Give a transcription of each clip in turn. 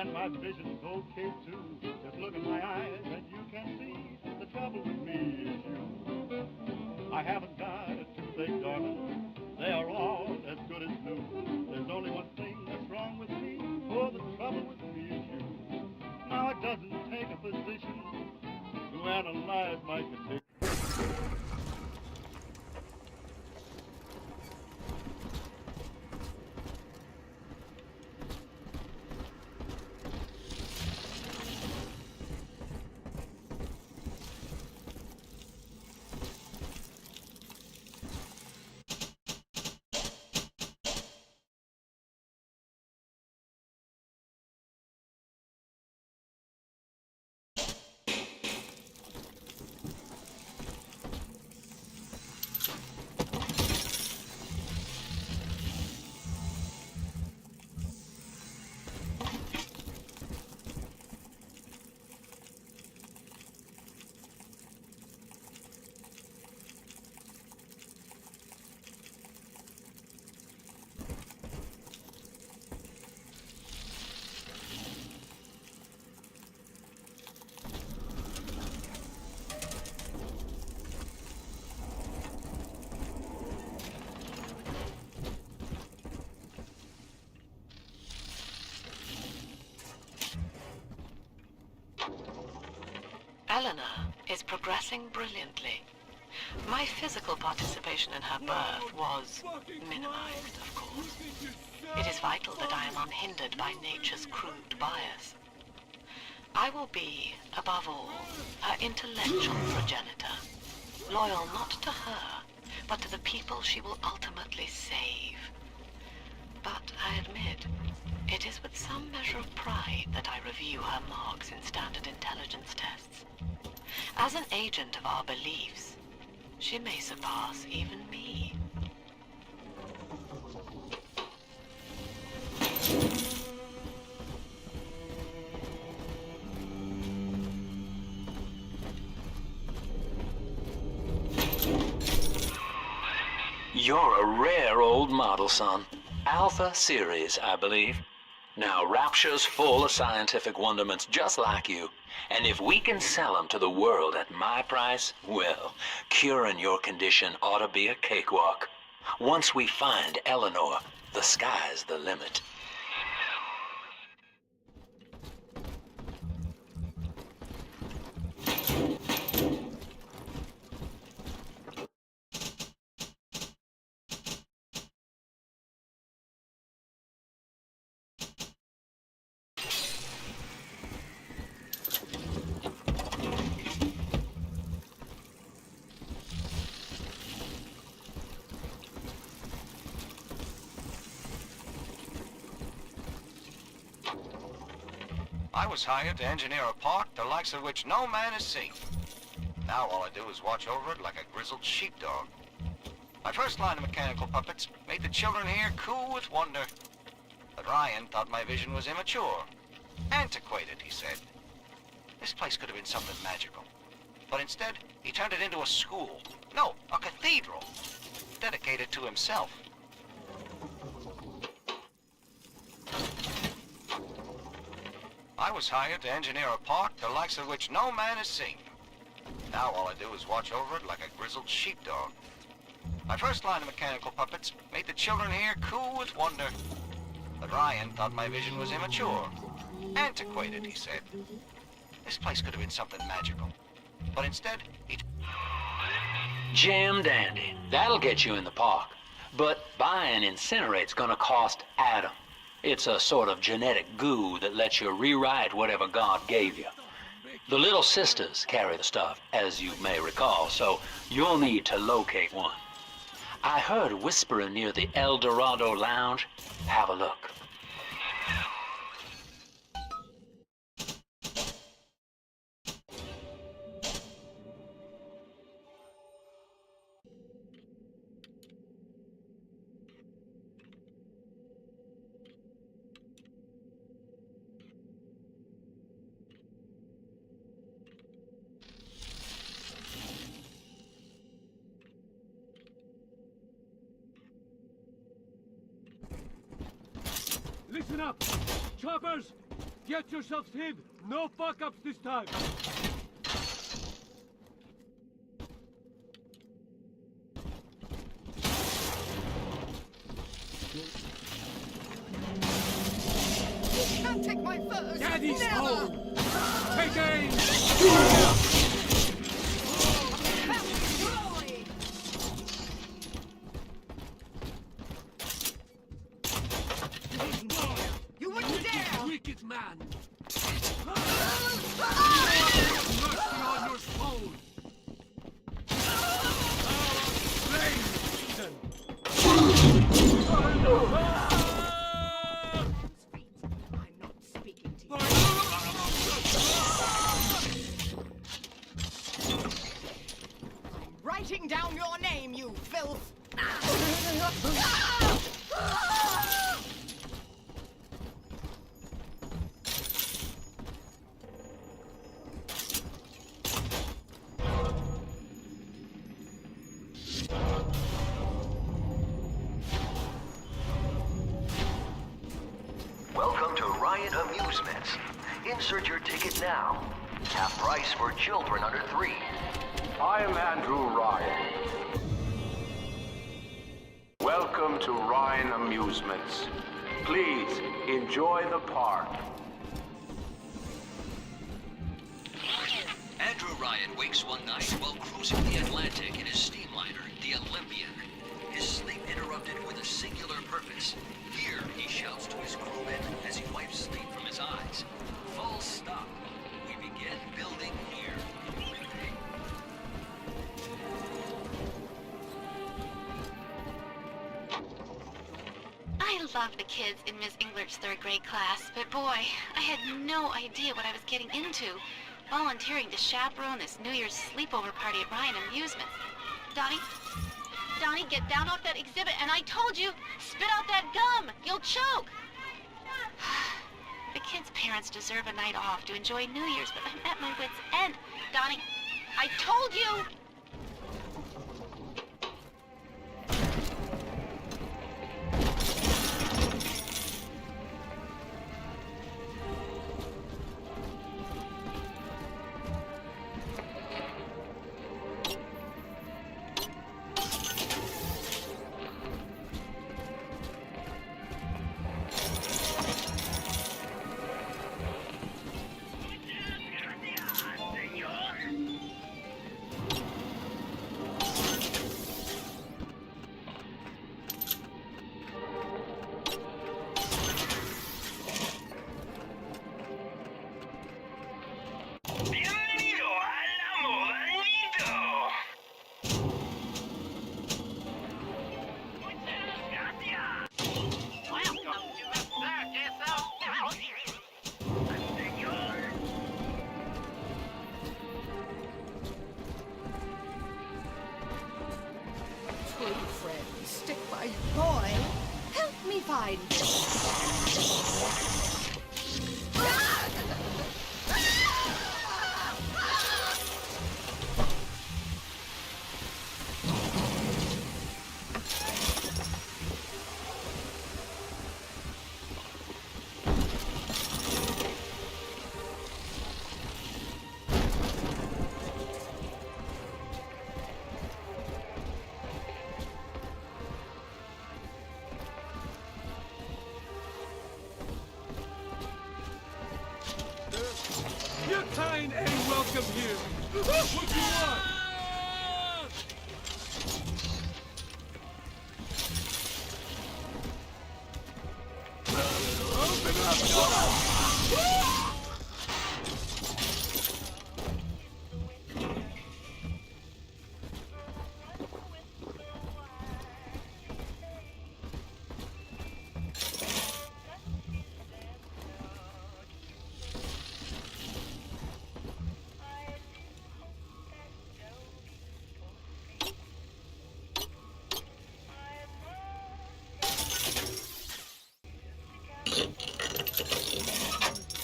And my vision's okay too. Just look in my eyes and you can see the trouble with me is you. I haven't got a toothache, darling. They are all as good as new. There's only one thing that's wrong with me. Oh, the trouble with me is you. Now it doesn't take a physician to analyze my condition. Eleanor is progressing brilliantly. My physical participation in her birth was minimized, of course. It is vital that I am unhindered by nature's crude bias. I will be, above all, her intellectual progenitor, loyal not to her, but to the people she will ultimately save. But I admit, it is with some measure of pride that I review her marks in standard intelligence tests. As an agent of our beliefs, she may surpass even me. You're a rare old model, son. Alpha series, I believe. Now, Rapture's full of scientific wonderments just like you. And if we can sell them to the world at my price, well, curing your condition ought to be a cakewalk. Once we find Eleanor, the sky's the limit. I was hired to engineer a park the likes of which no man has seen. Now all I do is watch over it like a grizzled sheepdog. My first line of mechanical puppets made the children here coo with wonder. But Ryan thought my vision was immature. Antiquated, he said. This place could have been something magical. But instead, he turned it into a school. No, a cathedral. Dedicated to himself. I was hired to engineer a park the likes of which no man has seen. Now all I do is watch over it like a grizzled sheepdog. My first line of mechanical puppets made the children here coo with wonder. But Ryan thought my vision was immature. Antiquated, he said. This place could have been something magical. But instead, he... Jam dandy. That'll get you in the park. But buying Incinerate's gonna cost Adam. It's a sort of genetic goo that lets you rewrite whatever God gave you. The Little Sisters carry the stuff, as you may recall, so you'll need to locate one. I heard whispering near the El Dorado Lounge. Have a look. Listen up! Choppers! Get yourselves hid! No fuck-ups this time! You can't take my furs! Daddy's Never! home! Take aim! You wouldn't dare! Wicked man! Mercy on your soul! Blame! I'm not speaking to you. I'm writing down your name, you filth! Welcome to Ryan Amusements. Insert your ticket now. Half price for children under 3. I am Andrew Ryan. Welcome to Ryan Amusements. Please enjoy the park. Andrew Ryan wakes one night while cruising the Atlantic in his steamliner, the Olympian. His sleep interrupted with a singular purpose. Here, he shouts to his crewmen as he wipes sleep from his eyes. Full stop. We begin building here. I love the kids in Miss Englert's third grade class, but boy, I had no idea what I was getting into. Volunteering to chaperone this New Year's sleepover party at Ryan Amusements. Donnie, get down off that exhibit, and I told you, spit out that gum! You'll choke! The kids' parents deserve a night off to enjoy New Year's, but I'm at my wit's end. Donnie, I told you! Stick by boy. Help me find Butane ain't welcome here! What do you want? Open up!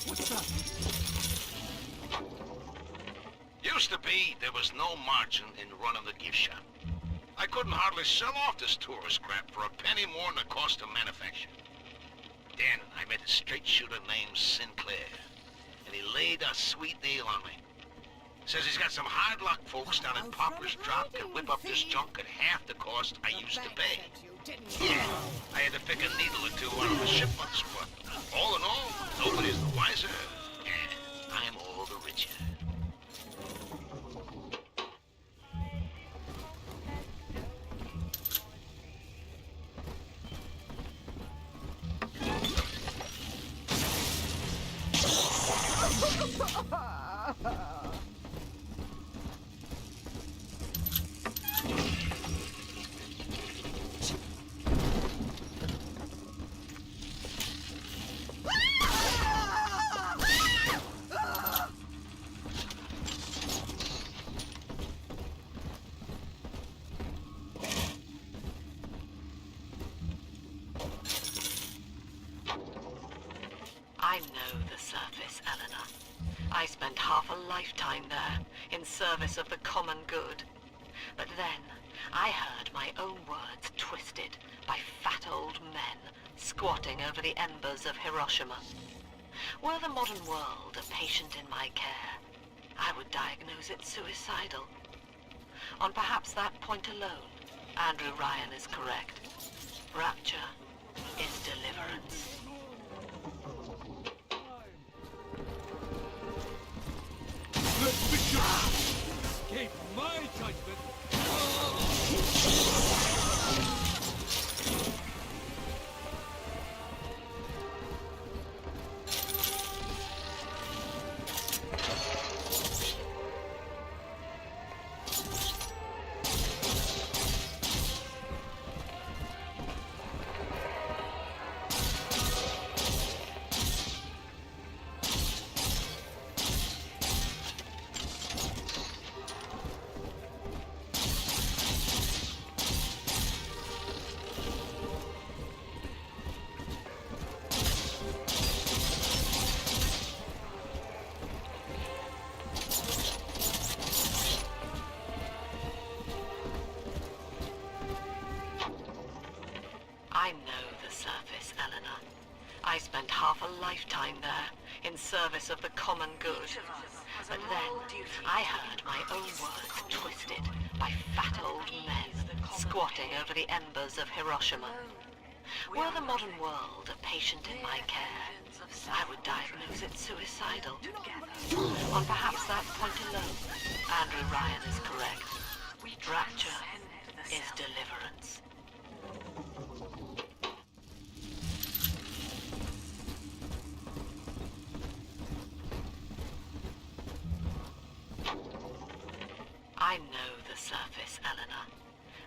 What's up? Used to be, there was no margin in running the gift shop. I couldn't hardly sell off this tourist crap for a penny more than the cost of manufacture. Then I met a straight shooter named Sinclair, and he laid a sweet deal on me. Says he's got some hard luck folks down in Poplar's Drop can whip up this junk at half the cost I used to pay. Yeah, I had to pick a needle or two out of the shipments, but all in all, nobody's the wiser, and I'm all the richer. I know the surface, Eleanor. I spent half a lifetime there, in service of the common good. But then, I heard my own words twisted by fat old men squatting over the embers of Hiroshima. Were the modern world a patient in my care, I would diagnose it suicidal. On perhaps that point alone, Andrew Ryan is correct. Rapture is deliverance. Let's escape my judgment. I know the surface, Eleanor. I spent half a lifetime there, in service of the common good. But then, I heard my own words twisted by fat old men squatting over the embers of Hiroshima. Were the modern world a patient in my care, I would diagnose it suicidal. On perhaps that point alone, Andrew Ryan is correct. Rapture is deliverance. I know the surface, Eleanor.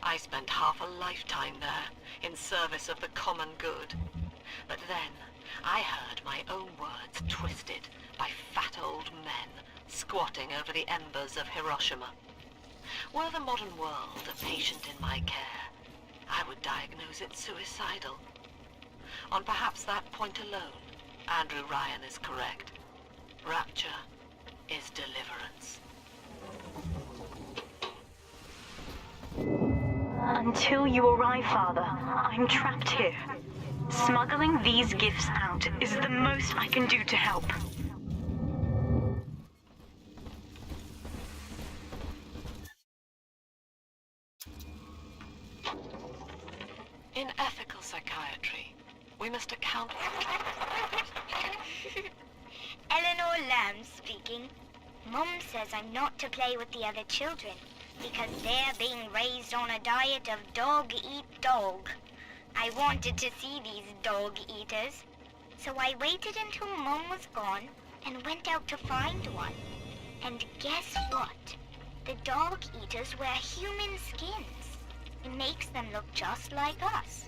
I spent half a lifetime there, in service of the common good. But then, I heard my own words twisted by fat old men squatting over the embers of Hiroshima. Were the modern world a patient in my care, I would diagnose it suicidal. On perhaps that point alone, Andrew Ryan is correct. Rapture is deliverance. Until you arrive, Father, I'm trapped here. Smuggling these gifts out is the most I can do to help. In ethical psychiatry, we must account for... Eleanor Lamb speaking. Mum says I'm not to play with the other children because they're being raised on a diet of dog-eat-dog. I wanted to see these dog-eaters, so I waited until Mum was gone and went out to find one. And guess what? The dog-eaters wear human skins. It makes them look just like us.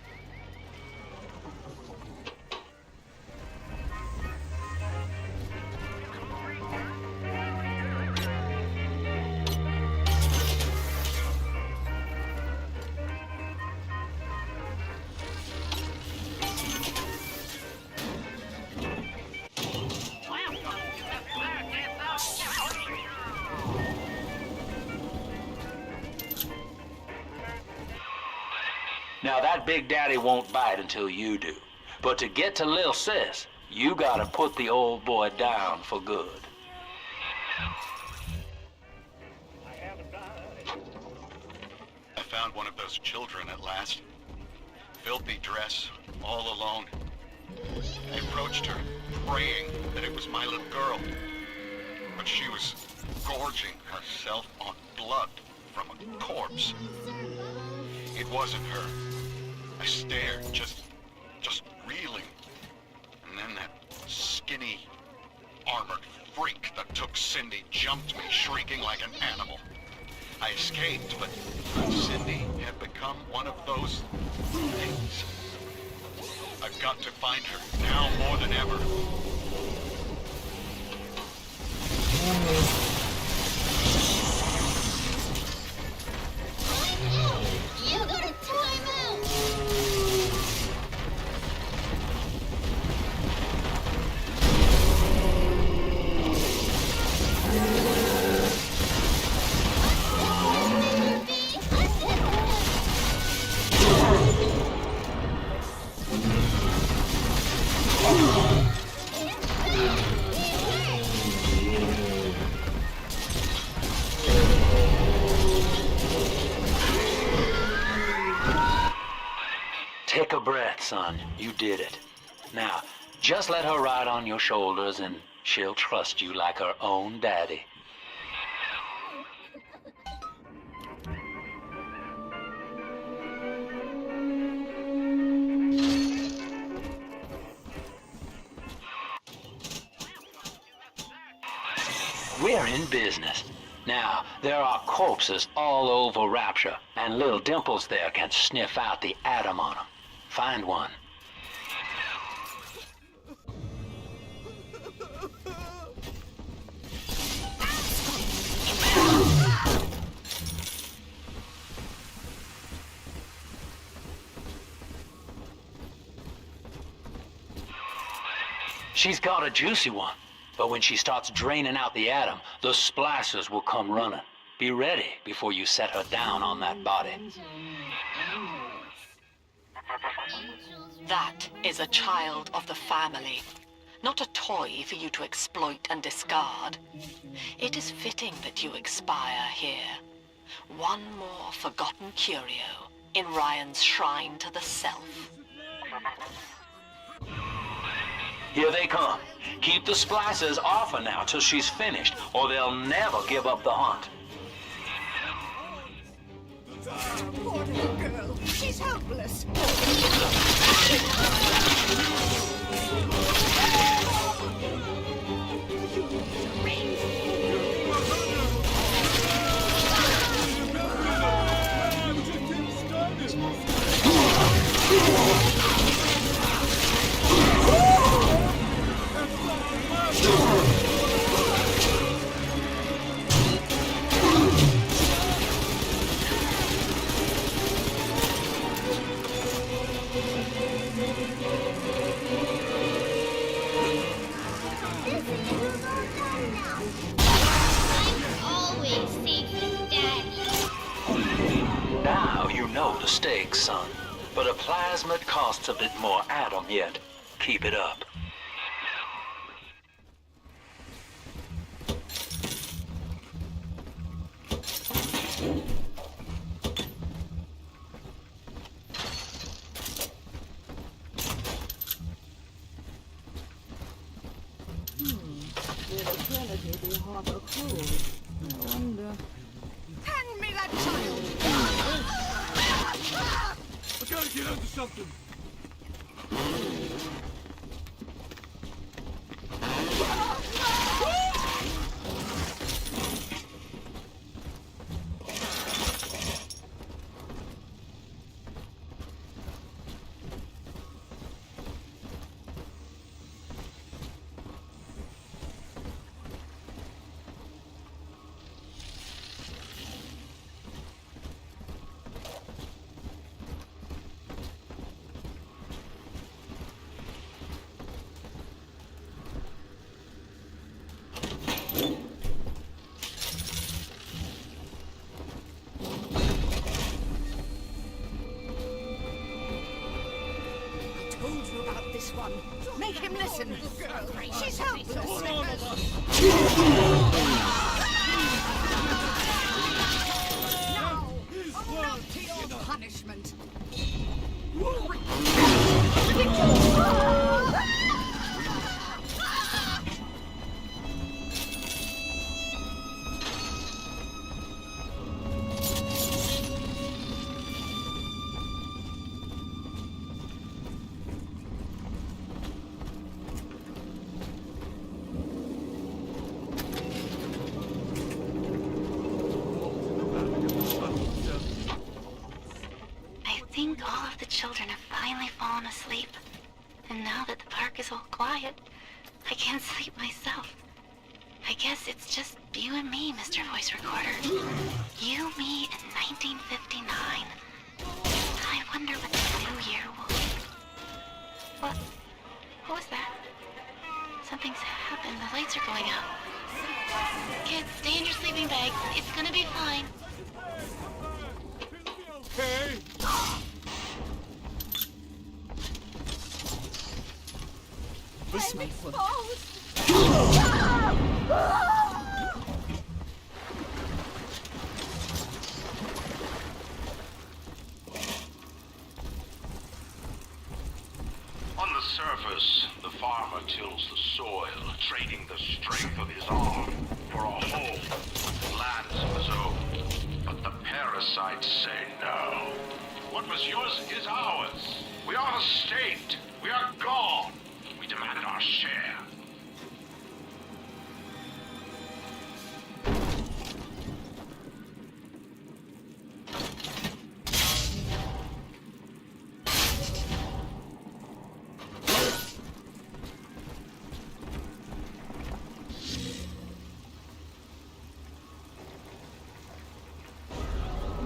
Now, that Big Daddy won't bite until you do. But to get to Lil Sis, you gotta put the old boy down for good. I found one of those children at last. Filthy dress, all alone. I approached her, praying that it was my little girl. But she was gorging herself on blood from a corpse. It wasn't her. I stared, just reeling. And then that skinny, armored freak that took Cindy jumped me, shrieking like an animal. I escaped, but Cindy had become one of those things. I've got to find her, now more than ever. You got a timeout! Take a breath, son. You did it. Now, just let her ride on your shoulders and she'll trust you like her own daddy. We're in business. Now, there are corpses all over Rapture, and little Dimples there can sniff out the atom on them. Find one. She's got a juicy one. But when she starts draining out the atom, the splicers will come running. Be ready before you set her down on that body. That is a child of the family, not a toy for you to exploit and discard. It is fitting that you expire here. One more forgotten curio in Ryan's shrine to the self. Here they come. Keep the splicers off her now till she's finished, or they'll never give up the hunt. Poor little girl. She's helpless. Now you know the stakes, son. But a plasmid costs a bit more atom yet. Keep it up. Hand me that child! I gotta get onto something. Told you about this Listen, she's helpless. Now, own up to your punishment. I think all of the children have finally fallen asleep. And now that the park is all quiet, I can't sleep myself. I guess it's just you and me, Mr. Voice Recorder. You, me, and 1959. I wonder what the new year will be. What? What was that? Something's happened. The lights are going out. Kids, stay in your sleeping bags. It's gonna be fine. Okay. This may work. On the surface, the farmer tills the soil, trading the strength of his arm for a home, lands of his own. But the parasites say no. What was yours is ours. We are the state. We are gone. We demand our share.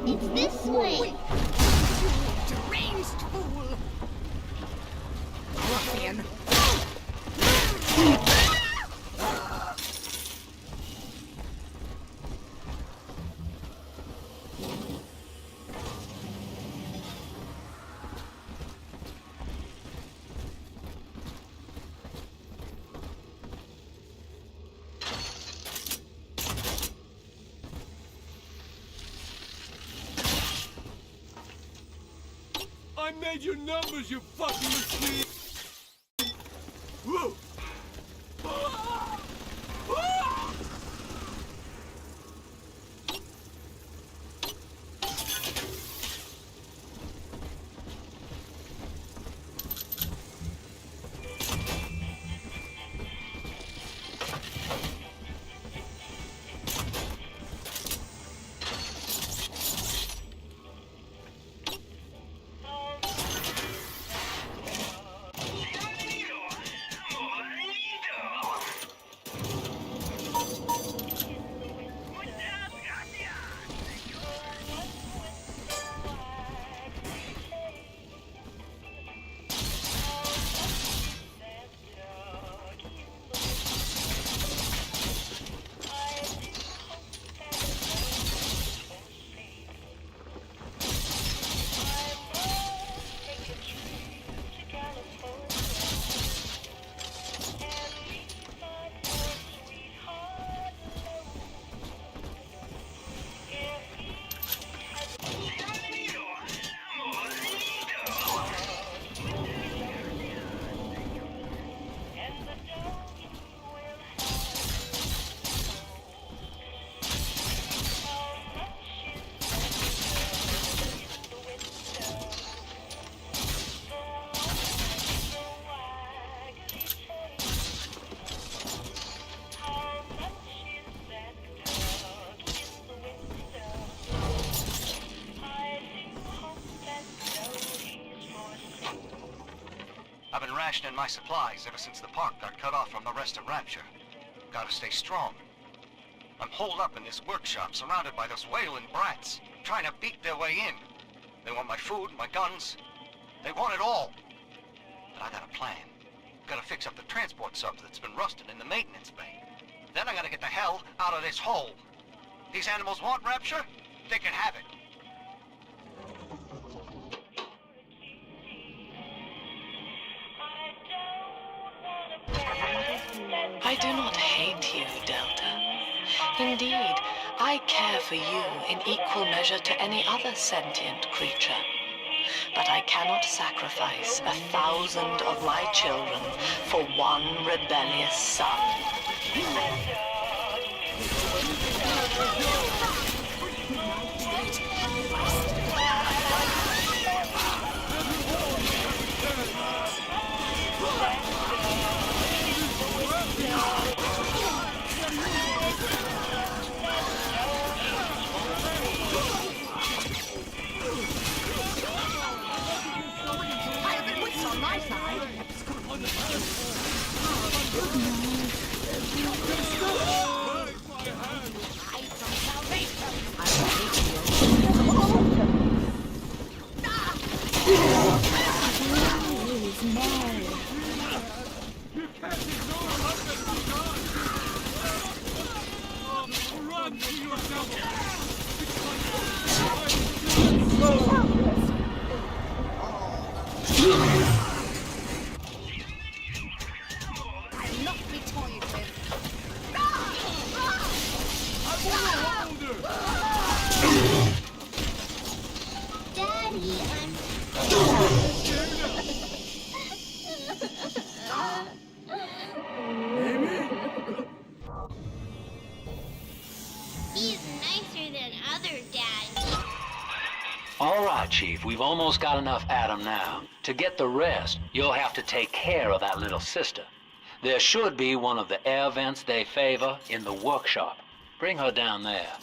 It's this way. Deranged fool. Ruffian. I made your numbers, you fucking machine! Whoa! I've been rationing my supplies ever since the park got cut off from the rest of Rapture. Gotta stay strong. I'm holed up in this workshop, surrounded by those wailing brats, trying to beat their way in. They want my food, my guns. They want it all. But I got a plan. Gotta fix up the transport sub that's been rusting in the maintenance bay. Then I gotta get the hell out of this hole. These animals want Rapture? They can have it. I do not hate you, Delta. Indeed, I care for you in equal measure to any other sentient creature. But I cannot sacrifice 1,000 of my children for one rebellious son. He's nicer than other dads. All right, Chief, we've almost got enough Adam now. To get the rest, you'll have to take care of that little sister. There should be one of the air vents they favor in the workshop. Bring her down there.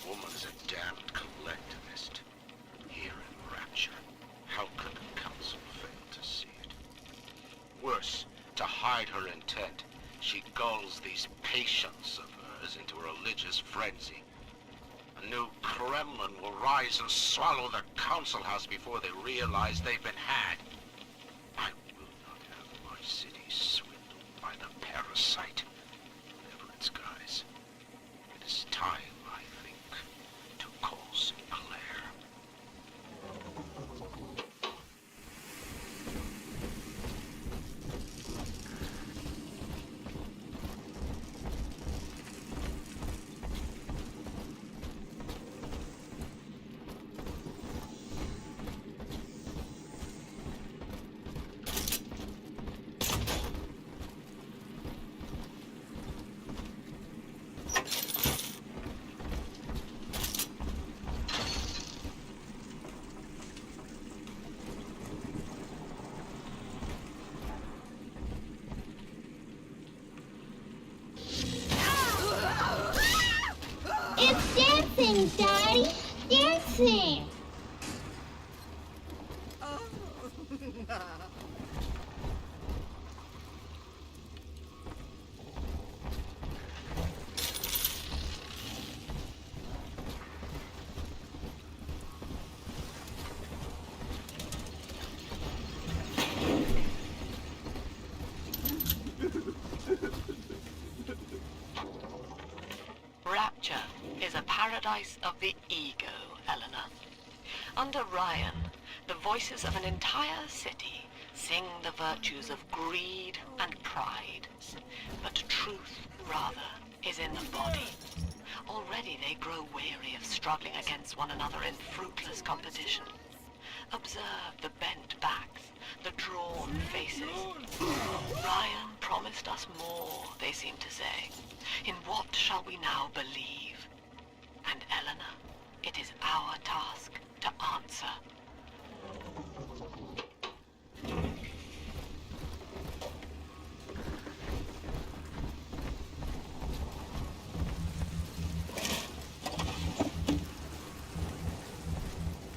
Woman's a damned collectivist. Here in Rapture, how could the council fail to see it? Worse, to hide her intent, she gulls these patients of hers into a religious frenzy. A new Kremlin will rise and swallow the council house before they realize they've been had. I will not have my city swindled by the parasite. Whatever its guise, it is time, I think, to call Sinclair. It's dancing, Daddy! Dancing! Rapture is a paradise of the ego, Eleanor. Under Ryan, the voices of an entire city sing the virtues of greed and pride. But truth, rather, is in the body. Already they grow weary of struggling against one another in fruitless competition. Observe the bent backs, the drawn faces. Ryan promised us more, they seem to say. In what shall we now believe? And Eleanor, it is our task to answer.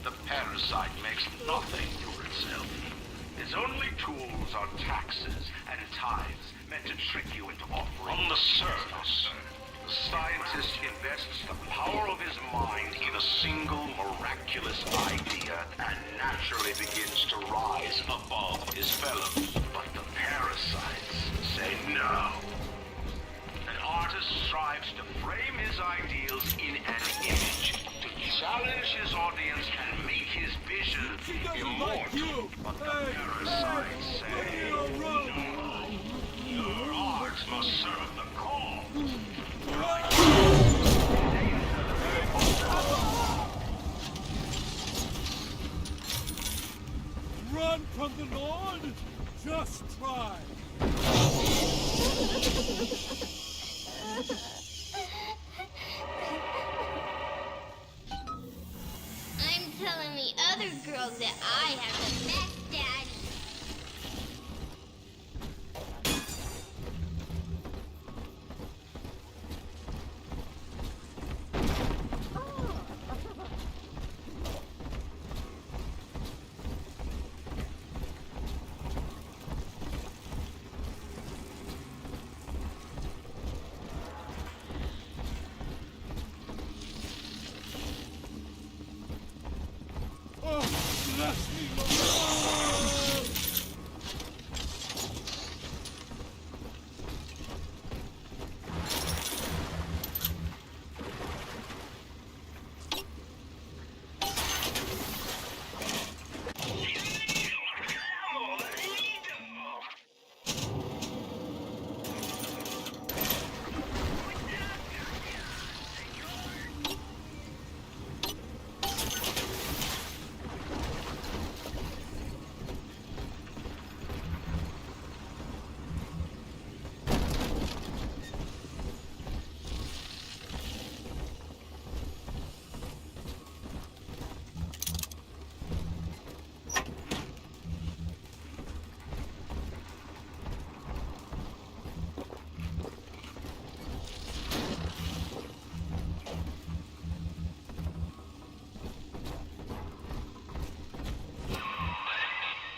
The parasite makes nothing for itself. Its only tools are taxes and tithes, meant to trick you into offering. On the surface, the scientist invests the power of his mind in a single miraculous idea and naturally begins to rise above his fellows. But the parasites say no. An artist strives to frame his ideals in an image, to challenge his audience and make his vision immortal. But the parasites say no. Your art must serve the cause. Run from the Lord? Just try. I'm telling the other girls that I have the best daddy. Bless me, Lord.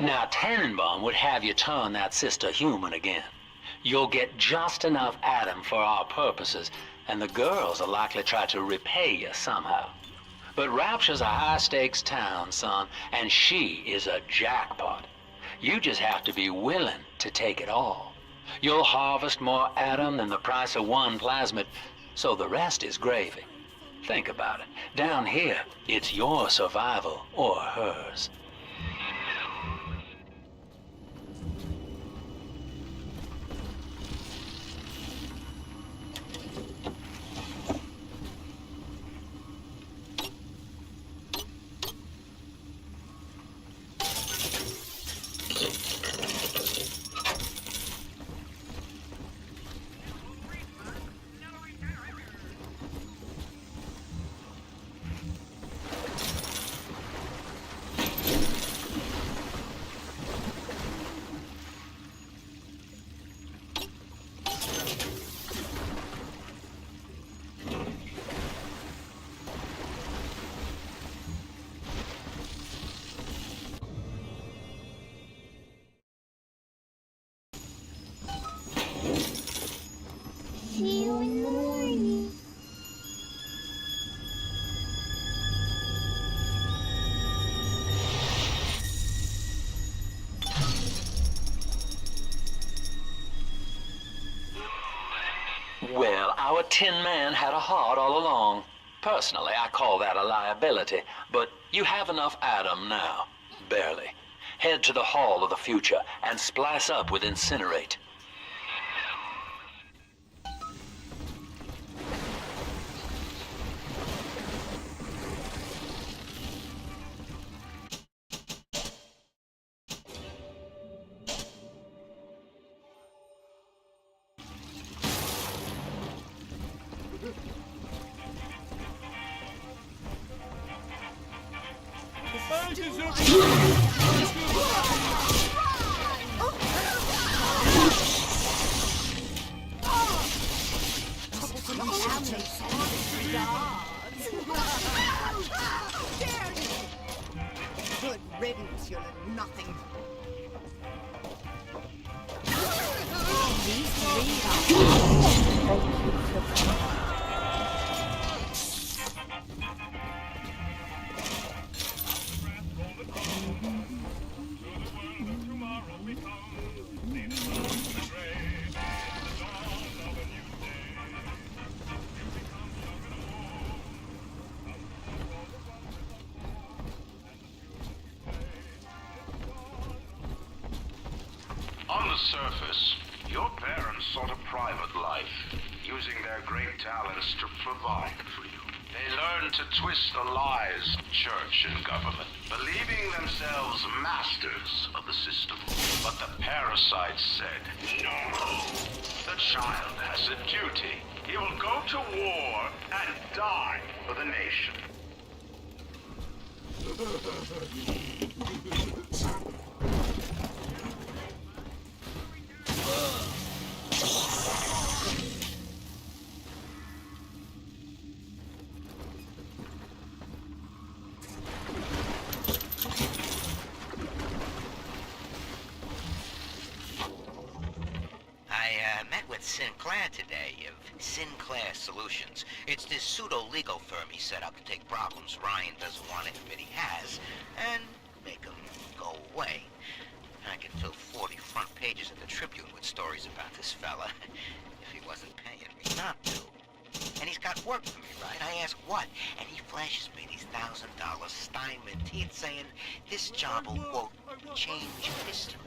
Now, Tannenbaum would have you turn that sister human again. You'll get just enough Adam for our purposes, and the girls will likely try to repay you somehow. But Rapture's a high-stakes town, son, and she is a jackpot. You just have to be willing to take it all. You'll harvest more Adam than the price of one plasmid, so the rest is gravy. Think about it. Down here, it's your survival or hers. See you in the morning. Well, our Tin Man had a heart all along. Personally, I call that a liability, but you have enough Adam now. Barely. Head to the Hall of the Future and splice up with Incinerate. Good riddance, you little nothing. These On the surface, your parents sought a private life, using their great talents to provide for you. They learned to twist the lies of church and government, believing themselves masters of the system. But the parasites said, no. The child has a duty. He will go to war and die for the nation. I met with Sinclair today of Sinclair Solutions. It's this pseudo-legal firm he set up to take problems Ryan doesn't want to admit he has and make them go away. I could fill 40 front pages of the Tribune with stories about this fella if he wasn't paying me not to. And he's got work for me, right? I ask what? And he flashes me these $1,000 Steinman teeth saying this job will, quote, change history.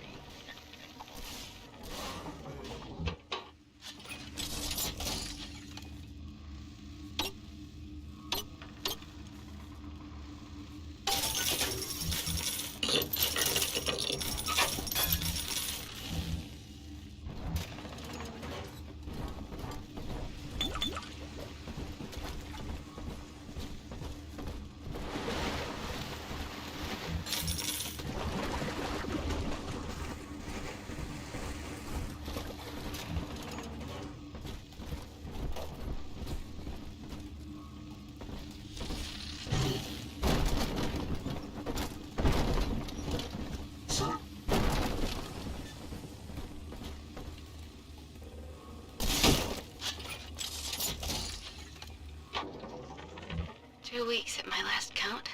2 weeks at my last count.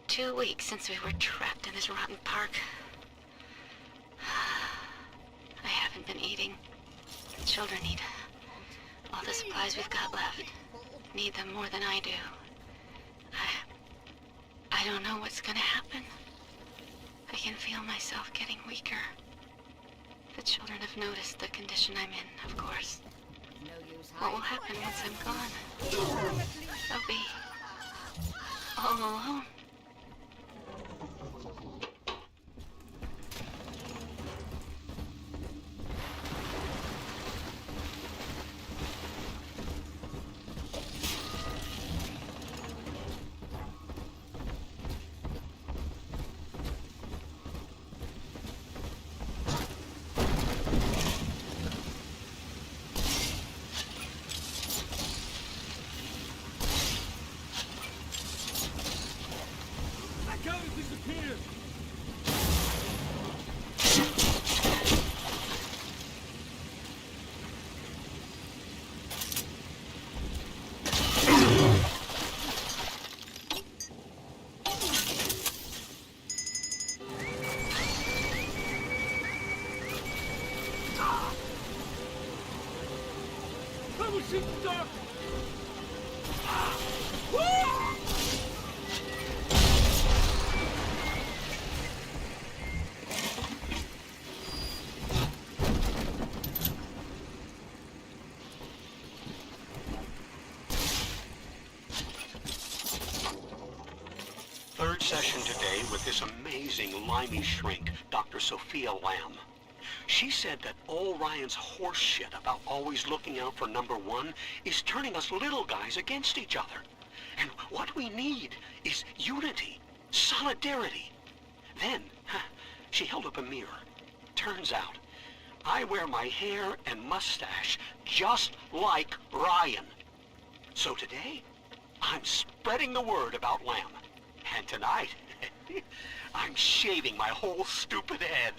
2 weeks since we were trapped in this rotten park. I haven't been eating. The children need all the supplies we've got left. Need them more than I do. I don't know what's gonna happen. I can feel myself getting weaker. The children have noticed the condition I'm in, of course. What will happen once I'm gone? I'll be all alone. Third session today with this amazing limey shrink, Dr. Sophia Lamb. She said that all Ryan's horse shit about always looking out for number one is turning us little guys against each other. And what we need is unity, solidarity. Then, she held up a mirror. Turns out, I wear my hair and mustache just like Ryan. So today, I'm spreading the word about Lamb. And tonight, I'm shaving my whole stupid head.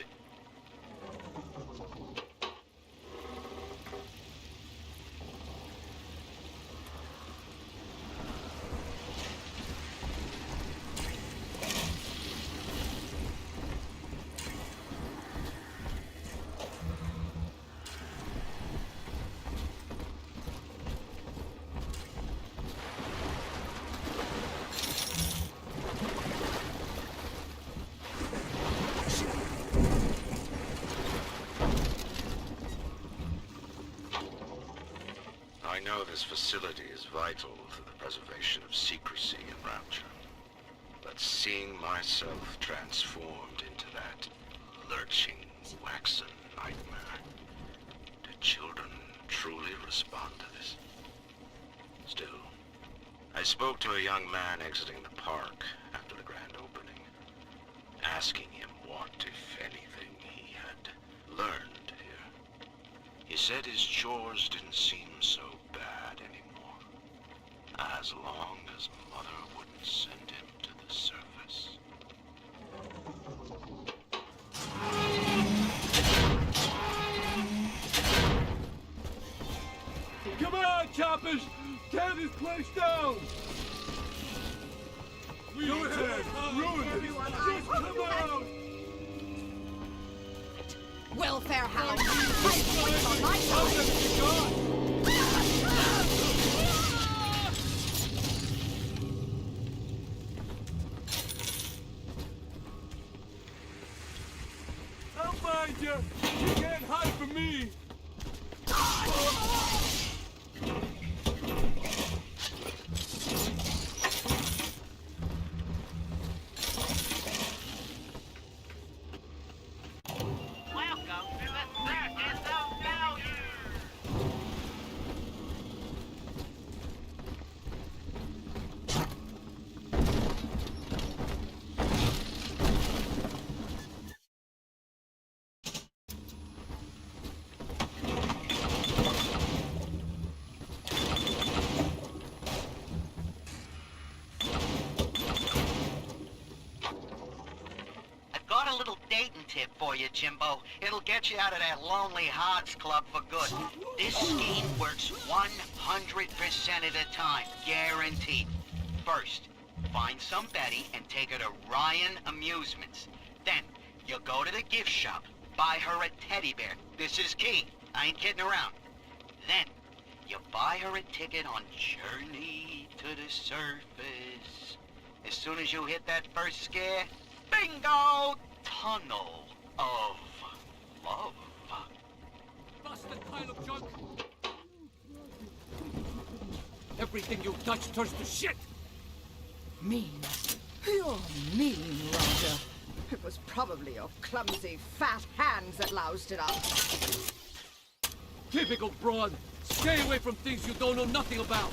I know this facility is vital for the preservation of secrecy and rapture. But seeing myself transformed into that lurching, waxen nightmare, do children truly respond to this? Still, I spoke to a young man exiting the park after the grand opening, asking him what, if anything, he had learned here. He said his chores didn't seem so bad anymore, as long as Mother wouldn't send him to the surface. Come on, choppers! Tear this place down! We go ahead! Ruin it! Just come out! Welfare hound! Wait on my side! I'll find you! You can't hide from me! Got a little dating tip for you, Jimbo. It'll get you out of that lonely hearts club for good. This scheme works 100% of the time, guaranteed. First, find some Betty and take her to Ryan Amusements. Then, you go to the gift shop, buy her a teddy bear. This is key. I ain't kidding around. Then, you buy her a ticket on Journey to the Surface. As soon as you hit that first scare, bingo! Tunnel of love. Busted pile of junk! Everything you touch turns to shit! Mean. You're mean, Roger. It was probably your clumsy, fat hands that loused it up. Typical broad. Stay away from things you don't know nothing about.